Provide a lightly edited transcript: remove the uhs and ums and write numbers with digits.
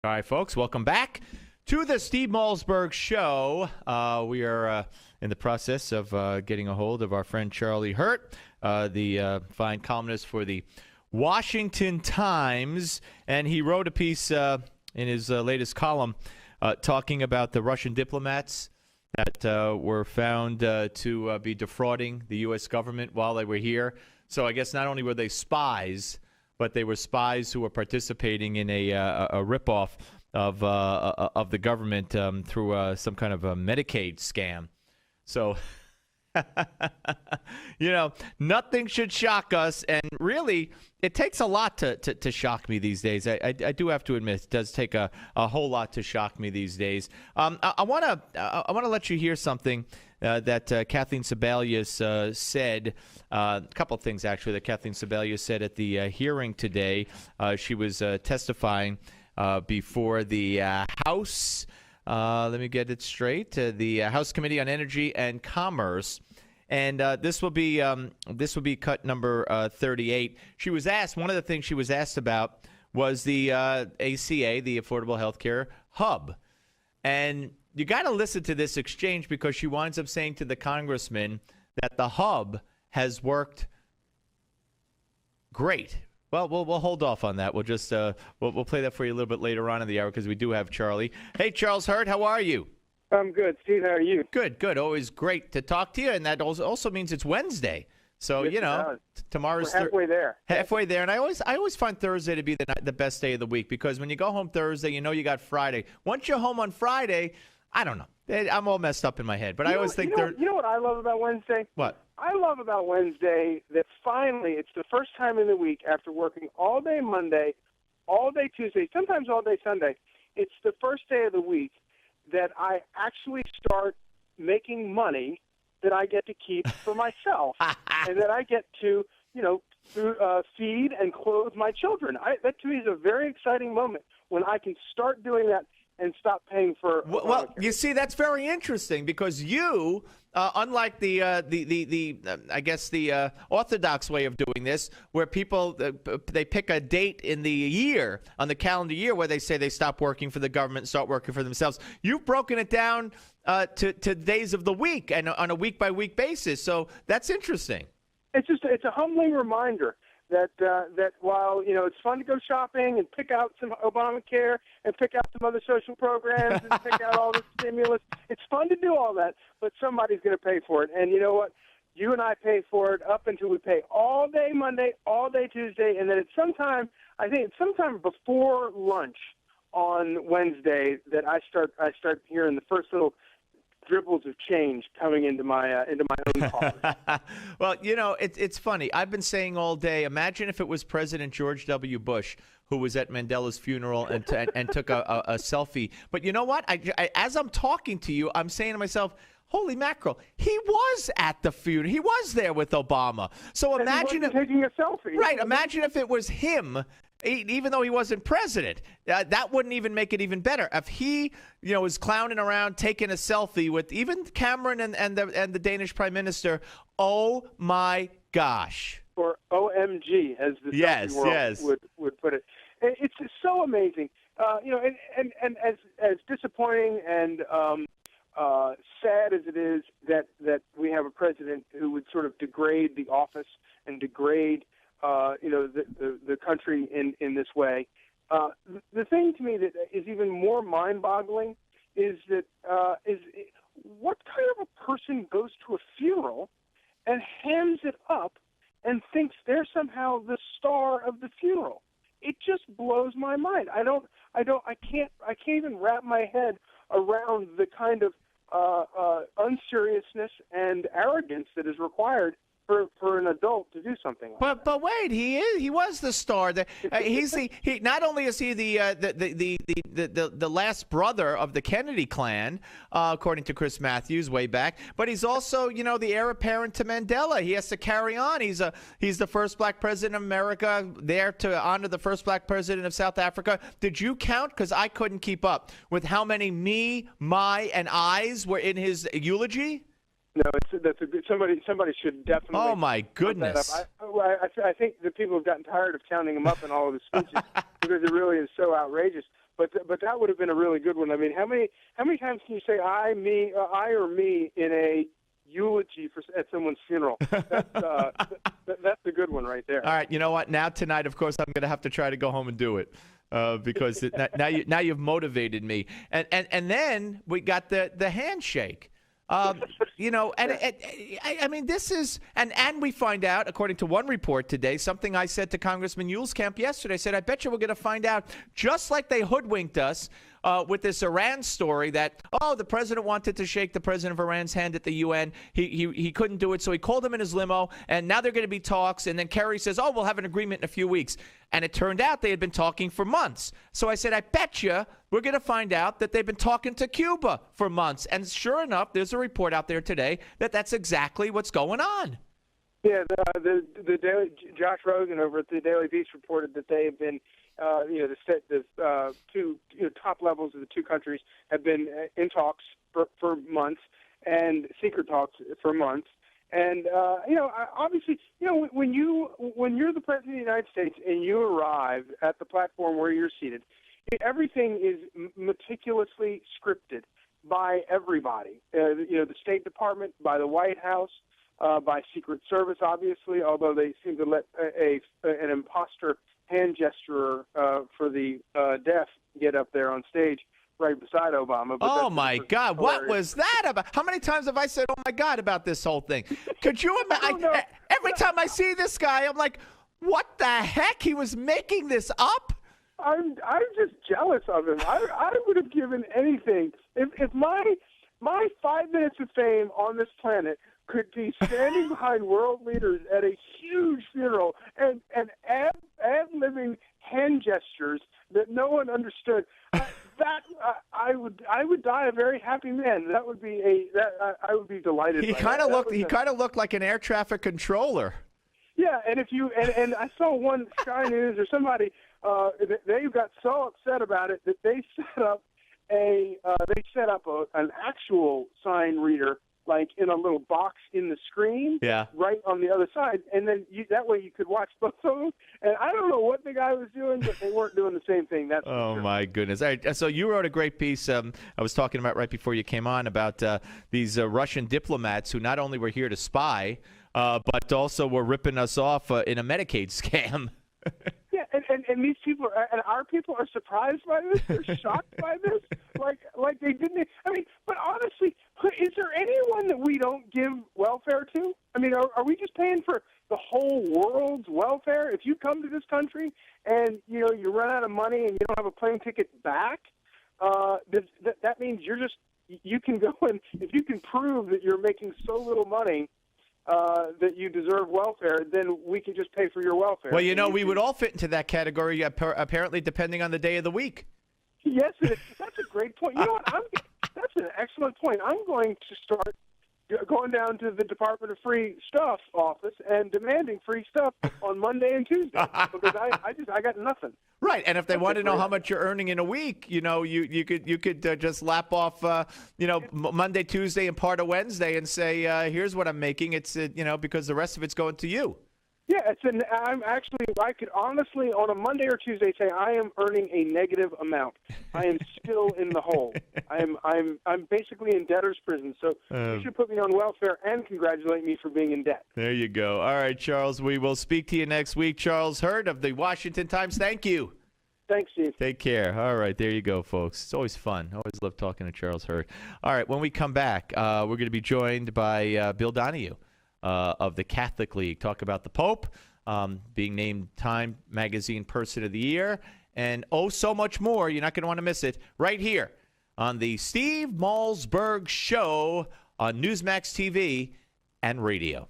All right, folks, welcome back to the Steve Malzberg Show. We are in the process of getting a hold of our friend Charlie Hurt, the fine columnist for the Washington Times, and he wrote a piece in his latest column talking about the Russian diplomats that were found to be defrauding the U.S. government while they were here. So I guess not only were they spies, but they were spies who were participating in a ripoff of the government through some kind of a Medicaid scam. So, nothing should shock us. And really, it takes a lot to shock me these days. I do have to admit, it does take a whole lot to shock me these days. I want to let you hear something that Kathleen Sebelius said. A couple of things, actually, that Kathleen Sebelius said at the hearing today. She was testifying before the House. Let me get it straight. The House Committee on Energy and Commerce. And this will be cut number 38. She was asked, one of the things she was asked about was the ACA, the Affordable Health Care Hub. And you got to listen to this exchange because she winds up saying to the congressman that the hub has worked great. Well, we'll hold off on that. We'll just we'll play that for you a little bit later on in the hour because we do have Charlie. Hey, Charles Hurt, how are you? I'm good. Steve, how are you? Good. Always great to talk to you, and that also means it's Wednesday. So, yes, tomorrow's we're halfway there. Halfway there, and I always find Thursday to be the best day of the week because when you go home Thursday, you got Friday. Once you're home on Friday, I don't know. I'm all messed up in my head, but I always think you know what I love about Wednesday? What? I love about Wednesday that finally it's the first time in the week after working all day Monday, all day Tuesday, sometimes all day Sunday. It's the first day of the week that I actually start making money that I get to keep for myself and that I get to, feed and clothe my children. That to me is a very exciting moment when I can start doing that and stop paying for. Well, you see, that's very interesting because you, unlike the orthodox way of doing this, where people they pick a date in the year on the calendar year where they say they stop working for the government and start working for themselves. You've broken it down to days of the week and on a week by week basis. So that's interesting. It's a humbling reminder that while it's fun to go shopping and pick out some Obamacare and pick out some other social programs and pick out all the stimulus, it's fun to do all that, but somebody's going to pay for it. And you know what? You and I pay for it up until we pay all day Monday, all day Tuesday, and then I think it's sometime before lunch on Wednesday that I start hearing the first little dribbles of change coming into my own coffers. Well, it's funny. I've been saying all day, imagine if it was President George W. Bush who was at Mandela's funeral and took a selfie. But you know what? I, as I'm talking to you, I'm saying to myself, holy mackerel, he was at the funeral. He was there with Obama. So imagine if taking a selfie. Right. Imagine if it was him. Even though he wasn't president, that wouldn't even make it even better. If he, was clowning around, taking a selfie with even Cameron and the Danish prime minister, oh my gosh! Or OMG, as the selfie world would put it. It's so amazing, and as disappointing and sad as it is that we have a president who would sort of degrade the office and degrade the country in this way. The thing to me that is even more mind-boggling is that what kind of a person goes to a funeral and hands it up and thinks they're somehow the star of the funeral? It just blows my mind. I can't even wrap my head around the kind of unseriousness and arrogance that is required for an adult to do something like that. But wait, he was the star. He not only is he the last brother of the Kennedy clan, according to Chris Matthews way back, but he's also the heir apparent to Mandela. He has to carry on. He's the first black president of America, there to honor the first black president of South Africa. Did you count? Because I couldn't keep up with how many me, my, and I's were in his eulogy. No, that's a good. Somebody should definitely. Oh my goodness! I think the people have gotten tired of counting him up in all of his speeches because it really is so outrageous. But that would have been a really good one. I mean, how many times can you say I or me in a eulogy at someone's funeral? That's a good one right there. All right, you know what? Now tonight, of course, I'm going to have to try to go home and do it because now you've motivated me. And then we got the handshake. You know, and I mean, this is, and we find out, according to one report today, something I said to Congressman Yuleskamp yesterday. I said, I bet you we're going to find out, just like they hoodwinked us with this Iran story, that, the president wanted to shake the president of Iran's hand at the UN. He couldn't do it, so he called him in his limo, and now they're going to be talks. And then Kerry says, we'll have an agreement in a few weeks. And it turned out they had been talking for months. So I said, I bet you we're going to find out that they've been talking to Cuba for months. And sure enough, there's a report out there today that that's exactly what's going on. Yeah, the Daily, Josh Rosen over at the Daily Beast reported that they have been, the two top levels of the two countries have been in talks for months, and secret talks for months. And obviously, when you're the president of the United States and you arrive at the platform where you're seated, everything is meticulously scripted by everybody. The State Department, by the White House, by Secret Service, obviously, although they seem to let an imposter hand gesturer for the deaf get up there on stage right beside Obama. Oh, my God. What was that about? How many times have I said, oh, my God, about this whole thing? Could you imagine? Every time I see this guy, I'm like, what the heck? He was making this up? I'm just jealous of him. I would have given anything. If my 5 minutes of fame on this planet could be standing behind world leaders at a huge funeral and ad-libbing hand gestures that no one understood, I would die a very happy man. That would be I would be delighted. He kind of looked like an air traffic controller. Yeah, and and I saw one Sky News or somebody they got so upset about it that they set up an actual sign reader, like in a little box in the screen, right on the other side, and then that way you could watch both of them. And I don't know what the guy was doing, but they weren't doing the same thing. That's for sure. My goodness! All right, so you wrote a great piece. I was talking about right before you came on about these Russian diplomats who not only were here to spy, but also were ripping us off in a Medicaid scam. Yeah, and these people and our people are surprised by this. They're shocked by this. Like they didn't. I mean, but honestly, is there anyone that we don't give welfare to? I mean, are we just paying for the whole world's welfare? If you come to this country and you run out of money and you don't have a plane ticket back, that means you can go and if you can prove that you're making so little money that you deserve welfare, then we can just pay for your welfare. Well, we would all fit into that category, apparently, depending on the day of the week. Yes, that's a great point. You know what? That's an excellent point. I'm going to start going down to the Department of Free Stuff office and demanding free stuff on Monday and Tuesday because I got nothing. Right, and if they want to know how much you're earning in a week, you could just lap off Monday, Tuesday, and part of Wednesday and say, here's what I'm making. It's because the rest of it's going to you. Yeah, I could honestly on a Monday or Tuesday say I am earning a negative amount. I am still in the hole. I'm basically in debtor's prison. So you should put me on welfare and congratulate me for being in debt. There you go. All right, Charles, we will speak to you next week. Charles Hurd of the Washington Times. Thank you. Thanks, Steve. Take care. All right, there you go, folks. It's always fun. I always love talking to Charles Hurd. All right, when we come back, we're going to be joined by Bill Donahue of the Catholic League. Talk about the Pope being named Time Magazine Person of the Year and so much more. You're not going to want to miss it right here on the Steve Malzberg Show on Newsmax TV and radio.